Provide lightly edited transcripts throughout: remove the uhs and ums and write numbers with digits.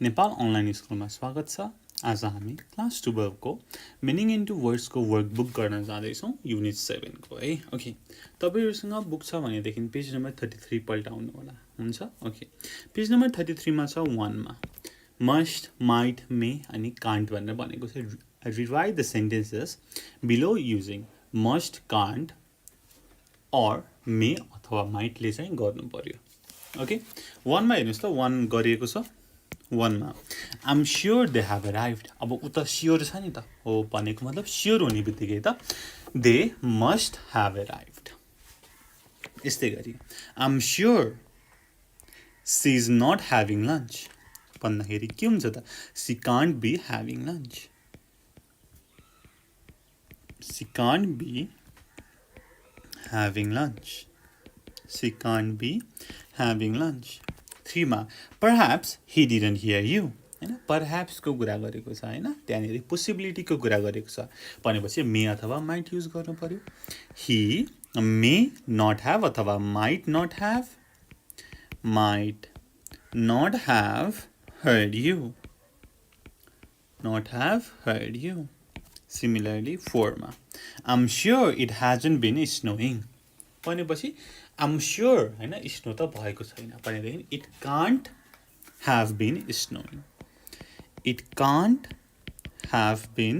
Nepal online स्कुलमा स्वागत छ। आज हामी क्लास 12 को मिनिङ इन्टु वर्ड्स को वर्कबुक गर्न जाँदैछौँ युनिट 7 को है। ओके, तपाईहरुसँग बुक छ भनेदेखि पेज नम्बर 33 पल्टाउनु होला। हुन्छ? ओके, पेज नम्बर 33 मा छ 1 मा मस्ट, माइट, मे अनि कान्ट भनेर भनेको छ। Rewrite the sentences below using must, can't or मे अथवा माइटले चाहिँ गर्नु पर्यो। ओके, 1 मा हेर्नुस् त 1 गरिएको छ। 1 मा I'm sure they have arrived। अब उता स्योर छ नि त, हो भनेको मतलब स्योर हुने बित्तिकै त they must have arrived। यस्तै गरी I'm sure she is not having lunch भन्दाखेरि के हुन्छ त she can't be having lunch। she can't be having lunch। she can't be having lunch। 3 मा perhaps he didn't hear you हैन, perhaps को कुरा गरेको छ हैन, त्यहाँनेरि पोसिबिलिटी को कुरा गरेको छ भनेपछि मे अथवा माइट युज गर्नु पर्यो। he may not have अथवा might not have heard you, not have heard you। Similarly 4 मा I'm sure it hasn't been snowing भनेपछि I'm sure हैन स्नो त भएको छैन भनेदेखि it can't have been snowing। it can't have been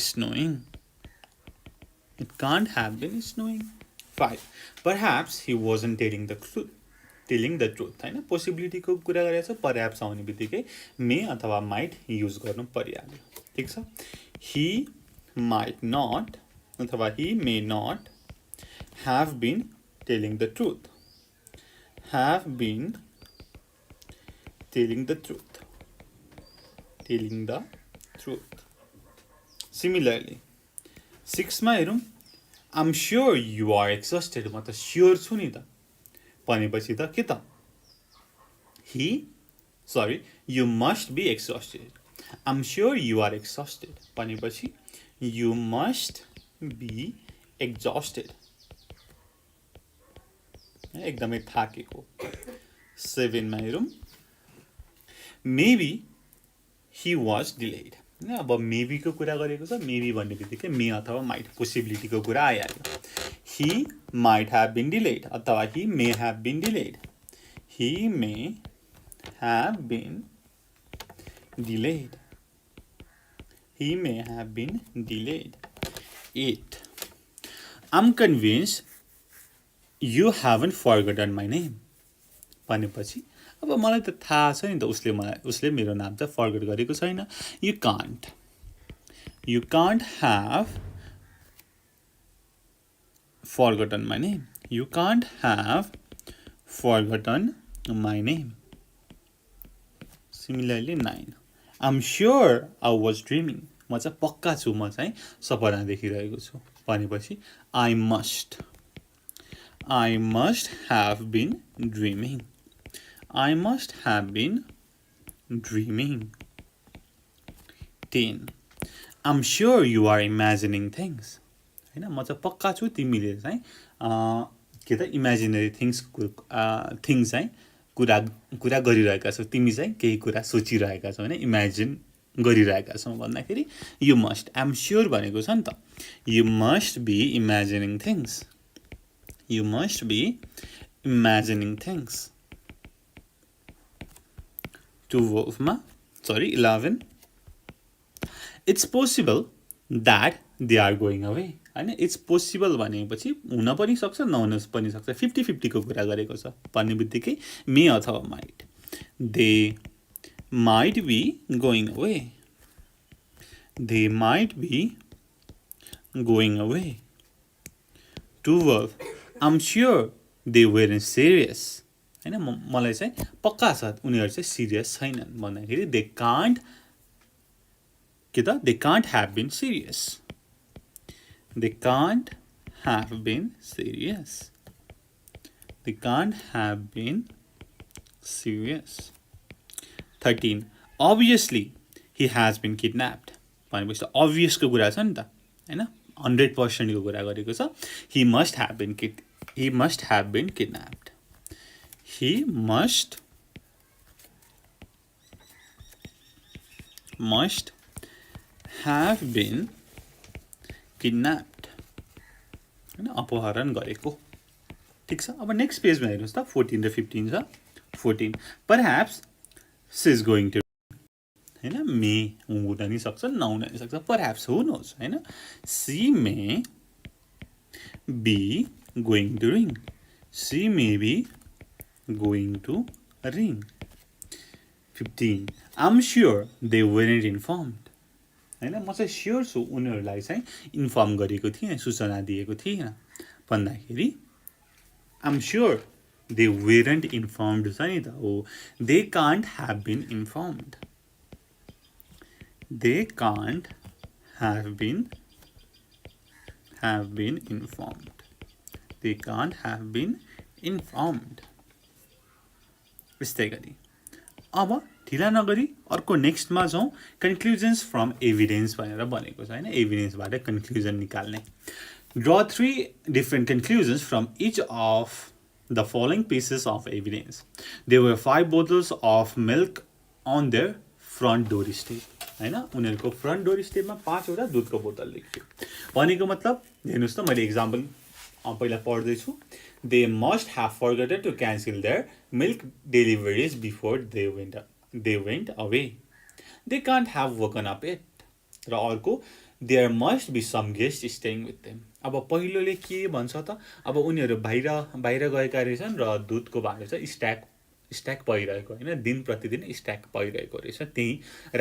snowing। it can't have been snowing। 5 perhaps he wasn't telling the truth हैन, possibility को कुरा गरेको छ। perhaps आउने बित्तिकै मे अथवा माइट युज गर्नु परिहाल्यो। ठीक छ, he might not अथवा he may not have been telling the truth, have been telling the truth। Similarly 6 मा हेरौँ I'm sure you are exhausted, म त स्योर छु नि त भनेपछि त के त you must be exhausted। I'm sure you are exhausted भनेपछि you must be exhausted, एकदमै थाकेको। 7 मा हेरौँ maybe he was delayed। अब मेबी को कुरा गरेको छ, मेबी भन्ने बित्तिकै मे अथवा माइट पोसिबिलिटी को कुरा आइहाल्यो। he might have been delayed अथवा he may have been delayed, he may have been delayed, he may have been delayed। 8 I'm convinced you haven't forgotten my name भनेपछि अब मलाई त थाहा छ नि त उसले मेरो नाम त फर्गेट गरेको छैन। you can't have forgotten my name, you can't have forgotten my name। Similarly 9 I'm sure I was dreaming, म चाहिँ पक्का छु म चाहिँ सपना देखिरहेको छु भनेपछि I must have been dreaming, I must have been dreaming। 10 I'm sure you are imagining things हैन, म चाहिँ पक्का छु तिमीले चाहिँ के त इमेजिनरी थिंग्स चाहिँ कुरा गरिरहेका छौ, तिमी चाहिँ केही कुरा सोचिरहेका छौ हैन, इमेजिन गरिरहेका छौ भन्दाखेरि you must, I'm sure भनेको छ नि त you must be imagining things, you must be imagining things। 11 it's possible that they are going away हैन, it's possible भनेपछि हुन पनि सक्छ नहुन पनि सक्छ, 50-50 को कुरा गरेको छ भन्ने बित्तिकै मे अथवा might they might be going away, they might be going away। 12 I'm sure they weren't serious हैन, मलाई चाहिँ पक्का छ उनीहरु चाहिँ सिरियस छैनन् भन्दाखेरि they can't have been serious, they can't have been serious, they can't have been serious। 13 obviously he has been kidnapped भनेपछि obvious को कुरा छ नि त हैन, 100% को कुरा गरेको छ। he must have been kidnapped, he must must have been kidnapped हैन अपहरण गरेको ठीक छ अब नेक्स्ट पेजमा हेर्नुस् त 14 र 15 छ 14 perhaps she is going to हैन मे हुन नि सक्छ नहुन नि सक्छ perhaps who knows हैन she may be going to ring she may be going to ring 15 I'm sure they weren't informed हैन म चाहिँ स्योर छु उनीहरुलाई चाहिँ इन्फर्म गरेको थिएन सूचना दिएको थिएन भन्दाखेरि I'm sure they weren't informed छ नि त हो they can't have been informed they can't have been informed they can't have been informed यस्तै गरी अब ढिला नगरी अर्को नेक्स्टमा जाउँ कन्क्लुजन्स फ्रम एभिडेन्स भनेर भनेको छ हैन एभिडेन्सबाट कन्क्लुजन निकाल्ने draw 3 different conclusions from each of the following pieces of evidence there were 5 bottles of milk on their front door step हैन उनीहरुको फ्रन्ट डोर स्टेपमा 5 वटा दूधको बोतल लेख्यो भनेको मतलब हेर्नुस् त मैले एक्जाम्पल पहिला पढ्दै छु they must have forgotten to cancel their milk deliveries before they went away they can't have woken up yet र अर्को there must be some guest staying with them अब पहिलोले के भन्छ त अब उनीहरु बाहिर गएका रहेछन् र दूधको भाँडो चाहिँ स्ट्याक भइरहेको हैन दिन प्रतिदिन स्ट्याक भइरहेको रहेछ त्यही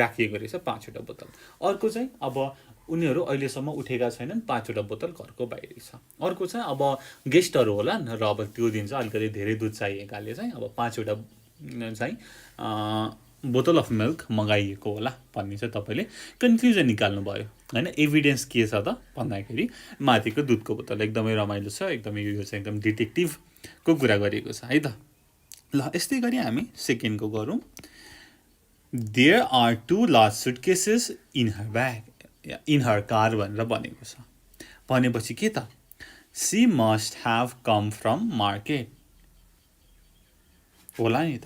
राखिएको रहेछ 5 वटा बोतल अर्को चाहिँ अब उनीहरु अहिलेसम्म उठेका छैनन् 5 वटा बोतल घरको बाहिर छ अर्को चाहिँ अब गेस्टहरु होला र अब त्यो दिन चाहिँ अलिकति धेरै दूध चाहिएकाले चाहिँ अब 5 वटा चाहिँ बोतल अफ मिल्क मगाइएको होला भन्ने चाहिँ तपाईले कन्क्लुजन निकाल्नु भयो हैन एभिडेन्स के छ त भन्दाखेरि माथिको दूधको बोतल एकदमै रमाइलो छ एकदमै यो चाहिँ एकदम डिटेक्टिभ को कुरा गरेको छ है त ल यस्तै गरी हामी सेकेन्डको गरौँ there are 2 large suitcases in her bag in her car भनेर भनेको छ भनेपछि के त she must have come from market होला नि त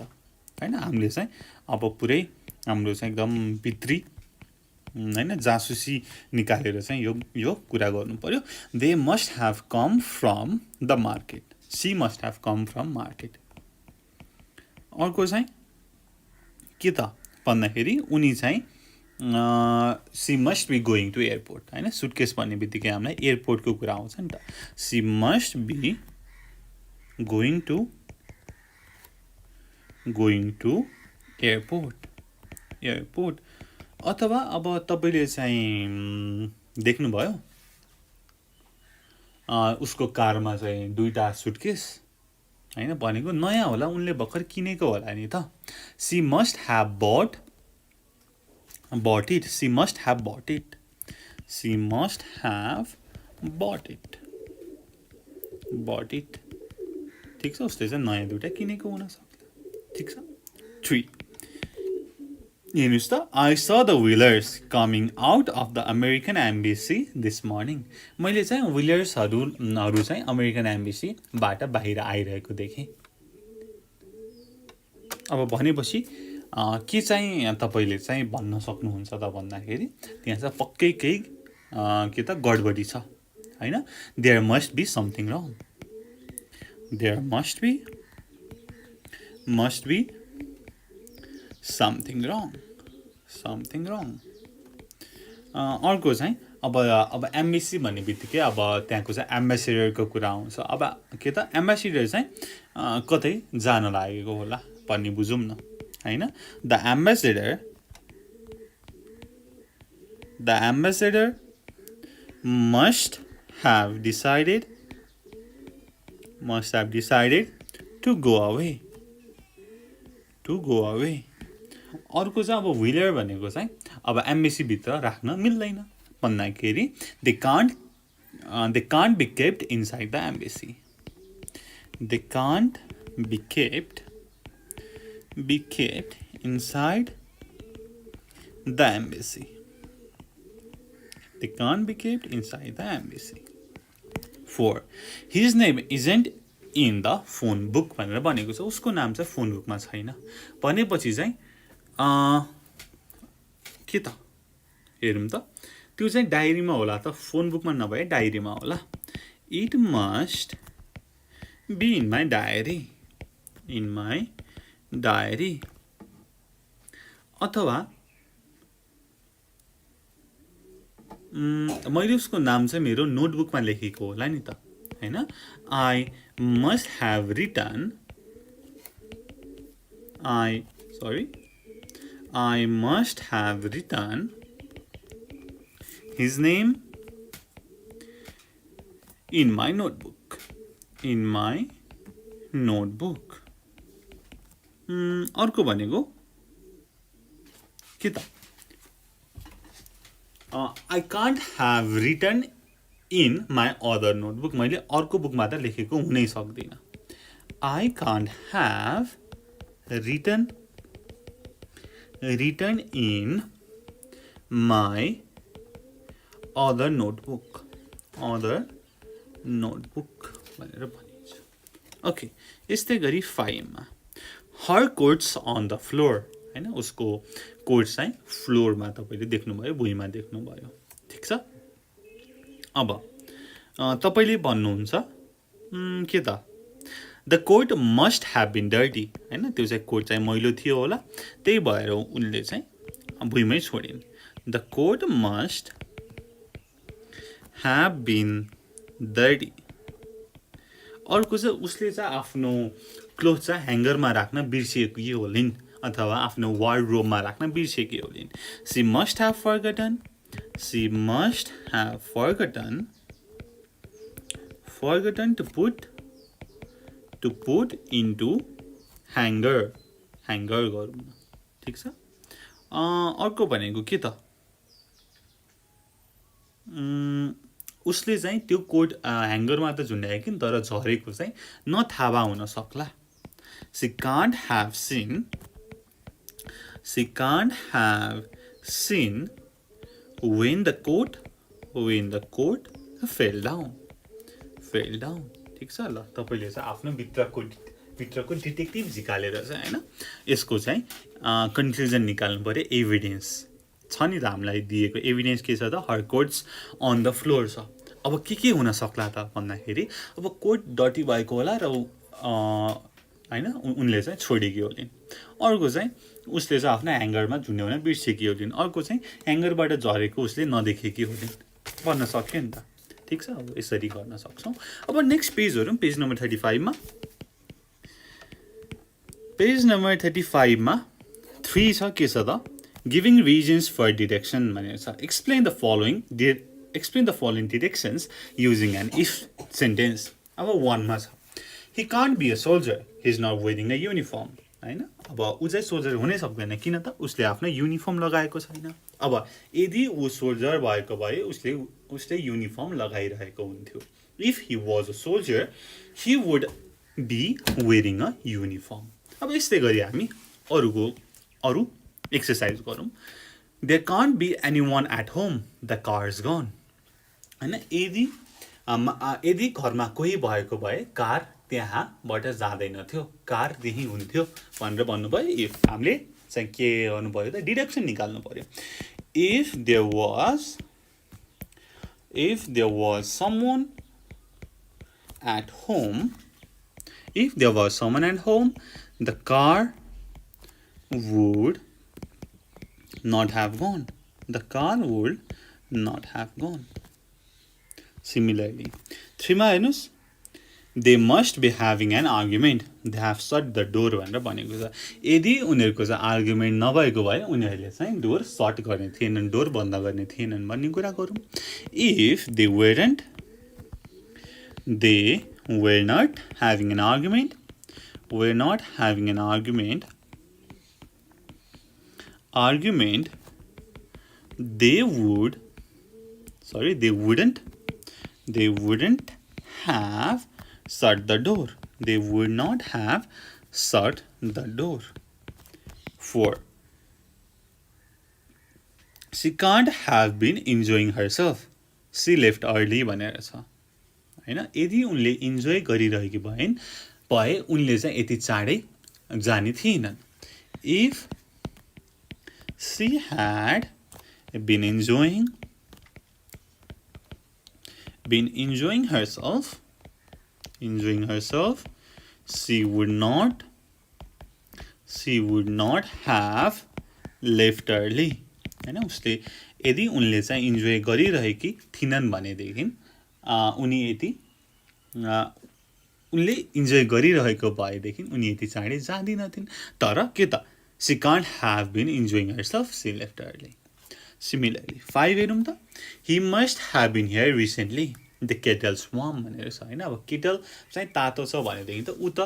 हैन हामीले चाहिँ अब पुरै हाम्रो चाहिँ एकदम भित्री हैन जासुसी निकालेर चाहिँ यो कुरा गर्नु पर्यो they must have come from the market she must have come from market अर्को चाहिँ के त भन्दाखेरि उनी चाहिँ she must be going to airport हैन सुटकेस भन्ने बित्तिकै हामीलाई एयरपोर्टको कुरा आउँछ नि त she must be going to airport अथवा अब तपाईले चाहिँ देख्नुभयो उसको कारमा चाहिँ दुईटा सुटकेस हैन भनेको नयाँ होला उनले भर्खर किनेको होला नि त she must have bought it she must have bought it ठीक छ उसले चाहिँ नयाँ दुईटा किनेको हुन सक्छ ठीक छ 3 हेर्नुस् त I saw the wheelers coming out of the American embassy this morning मैले चाहिँ व्हीलर्सहरु चाहिँ अमेरिकन एम्बेसी बाट बाहिर आइरहेको देखेँ अब भनेपछि के चाहिँ तपाईले चाहिँ भन्न सक्नुहुन्छ त भन्दाखेरि त्यहाँ चाहिँ पक्कै केही के त गडबडी छ हैन there must be something wrong there must be something wrong अर्को चाहिँ अब एम्बेसी भन्ने बित्तिकै अब त्यहाँको चाहिँ एम्बेसेडरको कुरा आउँछ अब के त एम्बेसेडर चाहिँ कतै जान लागेको होला भन्ने बुझौँ न हैन the ambassador must have decided to go away अर्को चाहिँ अब व्हीलर भनेको चाहिँ अब एम्बेसी भित्र राख्न मिल्दैन भन्दाखेरि they can't be kept inside the embassy they can't be kept inside the embassy 4 his name isn't in the phone book भनेर भनेको छ उसको नाम चाहिँ फोन बुकमा छैन भनेपछि चाहिँ के त हेरौँ त त्यो चाहिँ डायरीमा होला त फोन बुकमा नभए डायरीमा होला it must be in my diary अथवा मैले उसको नाम चाहिँ मेरो नोटबुकमा लेखेको होला नि त हैन I must have written his name in my notebook अर्को भनेको के त I can't have written in my other notebook मैले अर्को बुकमा त लेखेको हुनै सक्दिन I can't have written in my other notebook भनेर भनिन्छ ओके यस्तै गरी 5 मा her coats on the floor हैन उसको कोट चाहिँ फ्लोरमा तपाईले देख्नुभयो भुइँमा देख्नुभयो ठीक छ अब तपाईले भन्नुहुन्छ के त the coat must have been dirty हैन त्यो चाहिँ कोट चाहिँ मैलो थियो होला त्यही भएर उनले चाहिँ भुइँमै छोडिन् the coat must have been dirty अर्को चाहिँ उसले चाहिँ आफ्नो क्लोथ चाहिँ ह्याङ्गरमा राख्न बिर्सिएकी होलिन् अथवा आफ्नो वार्डरोबमा राख्न बिर्सिएकी होलिन् she must have forgotten to put into hanger गरौँ न ठिक छ अर्को भनेको के त उसले चाहिँ त्यो कोट ह्याङ्गरमा त झुन्ड्यायो कि तर झरेको चाहिँ नथाहा हुन सक्ला she can't have seen when the coat fell down ठीक छ ल तपाईले चाहिँ आफ्नो भित्रको डिटेक्टिभ झिकालेर चाहिँ हैन यसको चाहिँ कन्क्लुजन निकाल्नु पर्यो एभिडेन्स छ नि त हामीलाई दिएको एभिडेन्स के छ त हर कोट्स अन द फ्लोर छ अब के हुन सक्ला त भन्दाखेरि अब कोट डटी भएको होला र हैन उनले चाहिँ छोडेकी होलिन् अर्को चाहिँ उसले चाहिँ आफ्नो ह्याङ्गरमा झुन्ड्याउन बिर्सेकी होलिन् अर्को चाहिँ ह्याङ्गरबाट झरेको उसले नदेखेकी होलिन् भन्न सक्यो नि त ठीक छ अब यसरी गर्न सक्छौं अब नेक्स्ट पेज हेरौँ पेज नम्बर 35 मा पेज नम्बर 35 मा 3 छ के छ त गिभिङ रिजन्स फर डिरेक्सन भनेर छ explain the following directions using an if sentence अब 1 मा छ he can't be a soldier he is not wearing a uniform हैन अब उ चाहिँ सोल्जर हुनै सक्दैन किन त उसले आफ्नो युनिफर्म लगाएको छैन अब यदि उ सोल्जर भएको भए उसले युनिफर्म लगाइरहेको हुन्थ्यो if he was a soldier he would be wearing a uniform अब यस्तै गरी हामी अरु एक्सरसाइज गरौँ there can't be anyone at home the car is gone हैन यदि घरमा कोही भएको भए कार त्यहाँबाट जाँदैन थियो कार त्यही हुन्थ्यो भनेर भन्नुभयो इफ हामीले चाहिँ के गर्नुभयो त डिडक्सन निकाल्नु पर्यो if there was someone at home the car would not have gone similarly 3 मा हेर्नुस् they must be having an argument they have shut the door भनेर भनेको छ यदि उनीहरुको चाहिँ आर्गुमेन्ट नभएको भए उनीहरुले चाहिँ डोर शट गर्ने थिएनन् डोर बन्द गर्ने थिएनन् भन्ने कुरा गरौँ if they were not having an argument they wouldn't have shut the door they would not have shut the door 4 she can't have been enjoying herself she left early भनेर छ हैन यदि उनले इन्जोय गरिरहेकी भए उनले चाहिँ यति चाँडै जाने थिएनन् if she had been enjoying herself, she would not have left early. हैन उसले यदि उनले चाहिँ इन्जोय गरिरहेकी थिनन् भनेदेखि उनले इन्जोय गरिरहेको भएदेखि उनी यति चाँडै जाँदिनथिन् तर के त she can't have been enjoying herself, she left early. Similarly 5 हेरौँ त he must have been here recently, the kettle's warm भनेर छ हैन अब केटल चाहिँ तातो छ भनेदेखि त उ त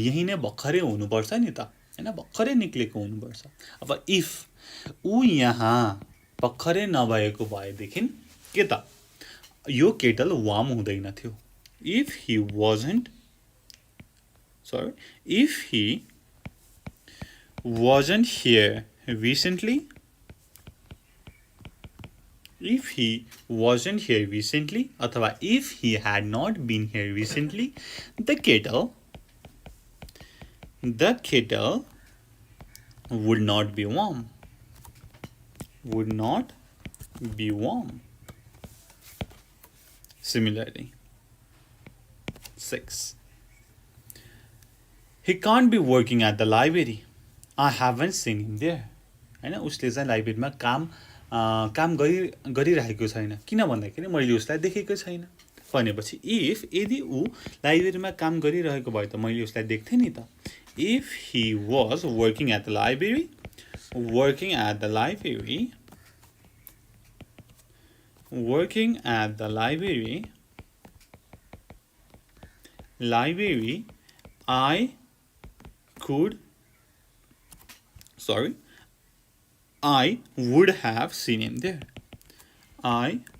यही नै भर्खरै हुनुपर्छ नि त हैन भर्खरै निक्लेको हुनुपर्छ अब if उ यहाँ भर्खरै नभएको भएदेखि के त यो केटल वार्म हुँदैन थियो if he wasn't here recently, अथवा if he had not been here recently, the kettle would not be warm. Similarly 6 he can't be working at the library, I haven't seen him there. हैन उसले चाहिँ लाइब्रेरीमा काम गरिरहेको छैन किन भन्दाखेरि मैले उसलाई देखेको छैन भनेपछि if यदि उ लाइब्रेरीमा काम गरिरहेको भए त मैले उसलाई देख्थे नि त if he was working at the library, I would have seen him there.